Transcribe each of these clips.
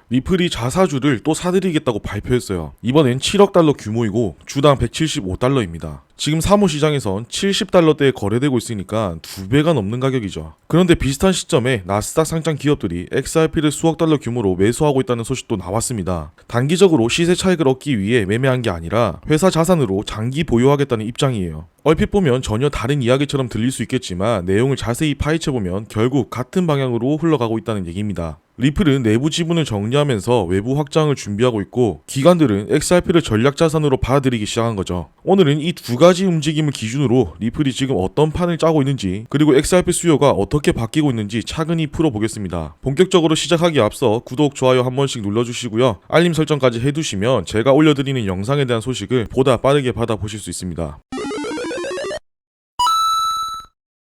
리플이 자사주를 또 사들이겠다고 발표했어요. 이번엔 7억 달러 규모이고 주당 175달러입니다. 지금 사모 시장에선 70달러대에 거래되고 있으니까 2배가 넘는 가격이죠. 그런데 비슷한 시점에 나스닥 상장 기업들이 XRP를 수억 달러 규모로 매수하고 있다는 소식도 나왔습니다. 단기적으로 시세 차익을 얻기 위해 매매한 게 아니라 회사 자산으로 장기 보유하겠다는 입장이에요. 얼핏 보면 전혀 다른 이야기처럼 들릴 수 있겠지만 내용을 자세히 파헤쳐보면 결국 같은 방향으로 흘러가고 있다는 얘기입니다. 리플은 내부 지분을 정리하면서 외부 확장을 준비하고 있고 기관들은 XRP를 전략자산으로 받아들이기 시작한 거죠. 오늘은 이 두 가지 움직임을 기준으로 리플이 지금 어떤 판을 짜고 있는지 그리고 XRP 수요가 어떻게 바뀌고 있는지 차근히 풀어보겠습니다. 본격적으로 시작하기에 앞서 구독, 좋아요 한 번씩 눌러주시고요. 알림 설정까지 해두시면 제가 올려드리는 영상에 대한 소식을 보다 빠르게 받아보실 수 있습니다.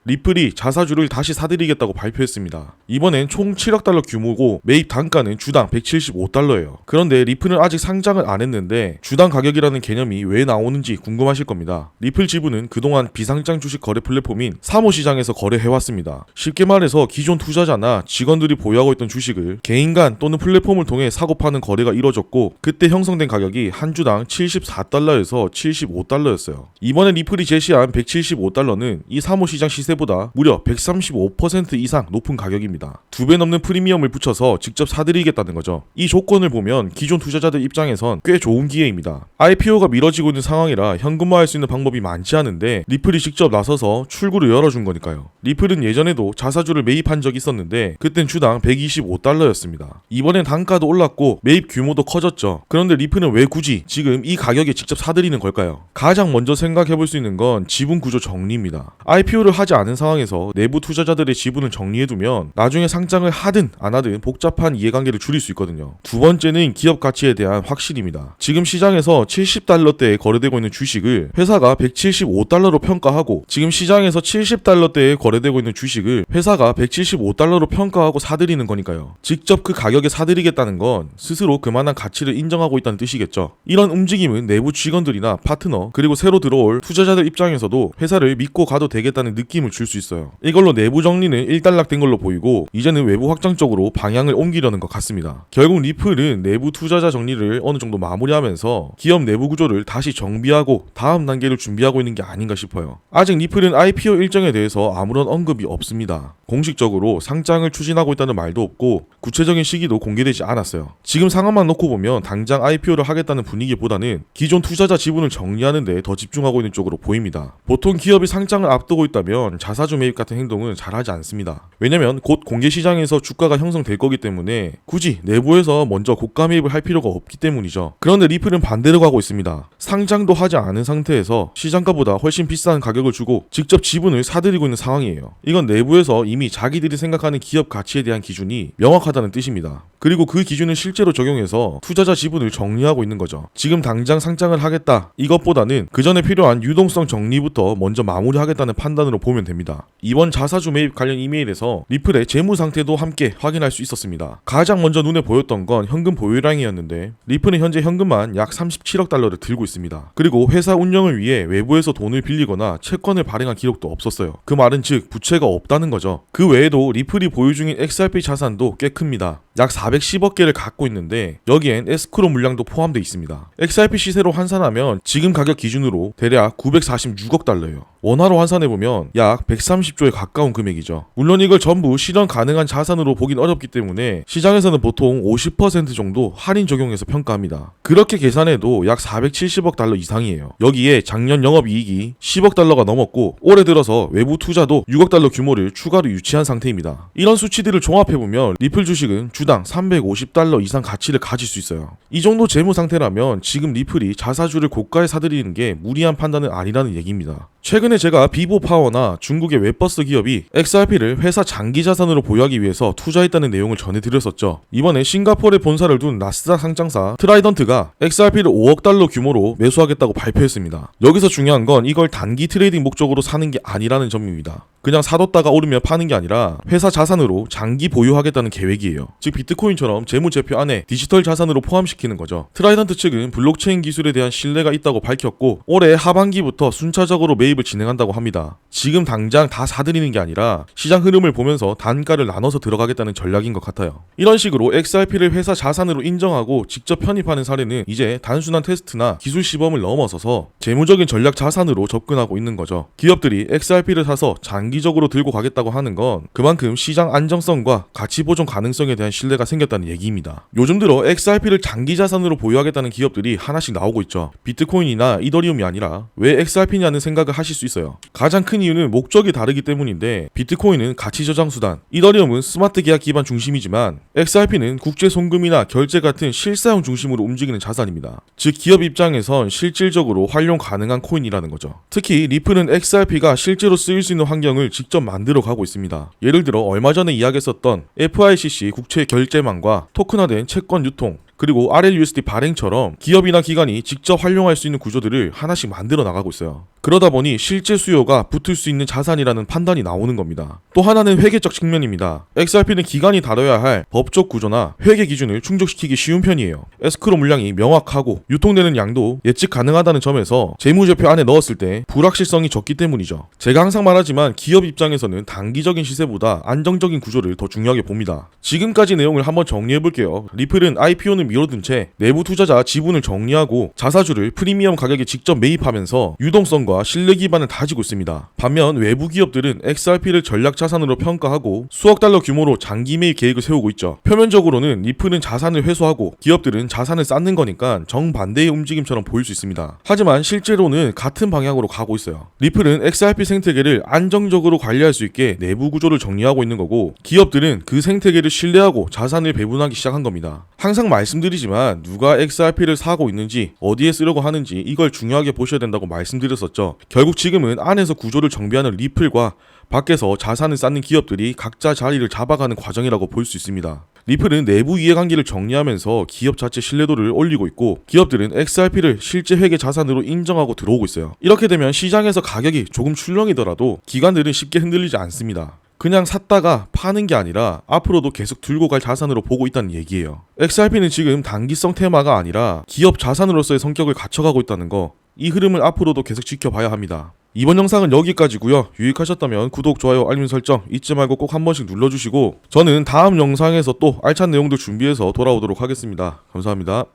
리플이 자사주를 다시 사들이겠다고 발표했습니다. 이번엔 총 7억 달러 규모고 매입 단가는 주당 175달러예요. 그런데 리플은 아직 상장을 안 했는데 주당 가격이라는 개념이 왜 나오는지 궁금하실 겁니다. 리플 지분은 그동안 비상장 주식 거래 플랫폼인 사모시장에서 거래해왔습니다. 쉽게 말해서 기존 투자자나 직원들이 보유하고 있던 주식을 개인 간 또는 플랫폼을 통해 사고 파는 거래가 이뤄졌고 그때 형성된 가격이 한 주당 74달러에서 75달러였어요. 이번에 리플이 제시한 175달러는 이 사모시장 시세 보다 무려 135% 이상 높은 가격입니다. 2배 넘는 프리미엄을 붙여서 직접 사들이겠다는 거죠. 이 조건을 보면 기존 투자자들 입장에선 꽤 좋은 기회입니다. IPO가 미뤄지고 있는 상황이라 현금화할 수 있는 방법이 많지 않은데 리플이 직접 나서서 출구를 열어준 거니까요. 리플은 예전에도 자사주를 매입한 적이 있었는데 그땐 주당 125달러였습니다. 이번엔 단가도 올랐고 매입 규모도 커졌죠. 그런데 리플은 왜 굳이 지금 이 가격에 직접 사들이는 걸까요? 가장 먼저 생각해볼 수 있는 건 지분 구조 정리입니다. IPO를 하지 않은 상황에서 내부 투자자들의 지분을 정리해두면 나중에 상장을 하든 안 하든 복잡한 이해관계를 줄일 수 있거든요. 두 번째는 기업 가치에 대한 확신입니다. 지금 시장에서 70달러대에 거래되고 있는 주식을 회사가 175달러로 평가하고 지금 시장에서 70달러대에 거래되고 있는 주식을 회사가 175달러로 평가하고 사들이는 거니까요. 직접 그 가격에 사들이겠다는 건 스스로 그만한 가치를 인정하고 있다는 뜻이겠죠. 이런 움직임은 내부 직원들이나 파트너 그리고 새로 들어올 투자자들 입장에서도 회사를 믿고 가도 되겠다는 느낌을 줄 수 있어요. 이걸로 내부 정리는 일단락된 걸로 보이고 이제는 외부 확장 쪽으로 방향을 옮기려는 것 같습니다. 결국 리플은 내부 투자자 정리를 어느 정도 마무리하면서 기업 내부 구조를 다시 정비하고 다음 단계를 준비하고 있는 게 아닌가 싶어요. 아직 리플은 IPO 일정에 대해서 아무런 언급이 없습니다. 공식적으로 상장을 추진하고 있다는 말도 없고 구체적인 시기도 공개되지 않았어요. 지금 상황만 놓고 보면 당장 IPO를 하겠다는 분위기보다는 기존 투자자 지분을 정리하는 데 더 집중하고 있는 쪽으로 보입니다. 보통 기업이 상장을 앞두고 있다면 자사주 매입 같은 행동은 잘하지 않습니다. 왜냐면 곧 공개시장에서 주가가 형성될 거기 때문에 굳이 내부에서 먼저 고가 매입을 할 필요가 없기 때문이죠. 그런데 리플은 반대로 가고 있습니다. 상장도 하지 않은 상태에서 시장가보다 훨씬 비싼 가격을 주고 직접 지분을 사들이고 있는 상황이에요. 이건 내부에서 이미 자기들이 생각하는 기업 가치에 대한 기준이 명확하다는 뜻입니다. 그리고 그 기준을 실제로 적용해서 투자자 지분을 정리하고 있는 거죠. 지금 당장 상장을 하겠다 이것보다는 그 전에 필요한 유동성 정리부터 먼저 마무리하겠다는 판단으로 보면 됩니다. 이번 자사주 매입 관련 이메일에서 리플의 재무 상태도 함께 확인할 수 있었습니다. 가장 먼저 눈에 보였던 건 현금 보유량이었는데 리플은 현재 현금만 약 37억 달러를 들고 있습니다. 그리고 회사 운영을 위해 외부에서 돈을 빌리거나 채권을 발행한 기록도 없었어요. 그 말은 즉 부채가 없다는 거죠. 그 외에도 리플이 보유 중인 XRP 자산도 꽤 큽니다. 약 410억 개를 갖고 있는데 여기엔 에스크로 물량도 포함되어 있습니다. XRP 시세로 환산하면 지금 가격 기준으로 대략 946억 달러예요. 원화로 환산해보면 약 130조에 가까운 금액이죠. 물론 이걸 전부 실현 가능한 자산으로 보긴 어렵기 때문에 시장에서는 보통 50% 정도 할인 적용해서 평가합니다. 그렇게 계산해도 약 470억 달러 이상이에요. 여기에 작년 영업이익이 10억 달러가 넘었고 올해 들어서 외부 투자도 6억 달러 규모를 추가로 유치한 상태입니다. 이런 수치들을 종합해보면 리플 주식은 주당 350달러 이상 가치를 가질 수 있어요. 이 정도 재무 상태라면 지금 리플이 자사주를 고가에 사들이는 게 무리한 판단은 아니라는 얘기입니다. 최근에 제가 비보파워나 중국의 웹버스 기업이 XRP를 회사 장기 자산으로 보유하기 위해서 투자했다는 내용을 전해드렸었죠. 이번에 싱가포르에 본사를 둔 나스닥 상장사 트라이던트가 XRP를 5억 달러 규모로 매수하겠다고 발표했습니다. 여기서 중요한 건 이걸 단기 트레이딩 목적으로 사는 게 아니라는 점입니다. 그냥 사뒀다가 오르면 파는 게 아니라 회사 자산으로 장기 보유하겠다는 계획이에요. 즉 비트코인처럼 재무제표 안에 디지털 자산으로 포함시키는 거죠. 트라이던트 측은 블록체인 기술에 대한 신뢰가 있다고 밝혔고 올해 하반기부터 순차적으로 매입을 진행한다고 합니다. 지금 당장 다 사들이는 게 아니라 시장 흐름을 보면서 단가를 나눠서 들어가겠다는 전략인 것 같아요. 이런 식으로 XRP를 회사 자산으로 인정하고 직접 편입하는 사례는 이제 단순한 테스트나 기술 시범을 넘어서서 재무적인 전략 자산으로 접근하고 있는 거죠. 기업들이 XRP를 사서 장기적으로 들고 가겠다고 하는 건 그만큼 시장 안정성과 가치 보존 가능성에 대한 신뢰가 생겼다는 얘기입니다. 요즘 들어 XRP를 장기 자산으로 보유하겠다는 기업들이 하나씩 나오고 있죠. 비트코인이나 이더리움이 아니라 왜 XRP냐는 생각을 하실 수 있어요. 가장 큰 이유는 목적이 다르기 때문인데 비트코인은 가치 저장 수단, 이더리움은 스마트 계약 기반 중심이지만 XRP는 국제 송금이나 결제 같은 실사용 중심으로 움직이는 자산입니다. 즉 기업 입장에선 실질적으로 활용 가능한 코인이라는 거죠. 특히 리플은 XRP가 실제로 쓰일 수 있는 환경을 직접 만들어 가고 있습니다. 예를 들어 얼마 전에 이야기했었던 FICC 국채 결제망과 토큰화된 채권 유통, 그리고 RLUSD 발행처럼 기업이나 기관이 직접 활용할 수 있는 구조들을 하나씩 만들어 나가고 있어요. 그러다 보니 실제 수요가 붙을 수 있는 자산이라는 판단이 나오는 겁니다. 또 하나는 회계적 측면입니다. XRP는 기관이 다뤄야 할 법적 구조나 회계 기준을 충족시키기 쉬운 편이에요. 에스크로 물량이 명확하고 유통되는 양도 예측 가능하다는 점에서 재무제표 안에 넣었을 때 불확실성이 적기 때문이죠. 제가 항상 말하지만 기업 입장에서는 단기적인 시세보다 안정적인 구조를 더 중요하게 봅니다. 지금까지 내용을 한번 정리해볼게요. 리플은 IPO는 미뤄둔 채 내부 투자자 지분을 정리하고 자사주를 프리미엄 가격에 직접 매입하면서 유동성과 신뢰 기반을 다지고 있습니다. 반면 외부 기업들은 XRP를 전략 자산으로 평가하고 수억 달러 규모로 장기 매입 계획을 세우고 있죠. 표면적으로는 리플은 자산을 회수하고 기업들은 자산을 쌓는 거니까 정반대의 움직임처럼 보일 수 있습니다. 하지만 실제로는 같은 방향으로 가고 있어요. 리플은 XRP 생태계를 안정적으로 관리할 수 있게 내부 구조를 정리하고 있는 거고 기업들은 그 생태계를 신뢰하고 자산을 배분하기 시작한 겁니다. 항상 말씀드리지만 누가 XRP를 사고 있는지 어디에 쓰려고 하는지 이걸 중요하게 보셔야 된다고 말씀드렸었죠. 결국 지금은 안에서 구조를 정비하는 리플과 밖에서 자산을 쌓는 기업들이 각자 자리를 잡아가는 과정이라고 볼 수 있습니다. 리플은 내부 이해관계를 정리하면서 기업 자체 신뢰도를 올리고 있고 기업들은 XRP를 실제 회계 자산으로 인정하고 들어오고 있어요. 이렇게 되면 시장에서 가격이 조금 출렁이더라도 기관들은 쉽게 흔들리지 않습니다. 그냥 샀다가 파는 게 아니라 앞으로도 계속 들고 갈 자산으로 보고 있다는 얘기예요. XRP는 지금 단기성 테마가 아니라 기업 자산으로서의 성격을 갖춰가고 있다는 거, 이 흐름을 앞으로도 계속 지켜봐야 합니다. 이번 영상은 여기까지고요. 유익하셨다면 구독, 좋아요, 알림 설정 잊지 말고 꼭 한 번씩 눌러주시고 저는 다음 영상에서 또 알찬 내용들 준비해서 돌아오도록 하겠습니다. 감사합니다.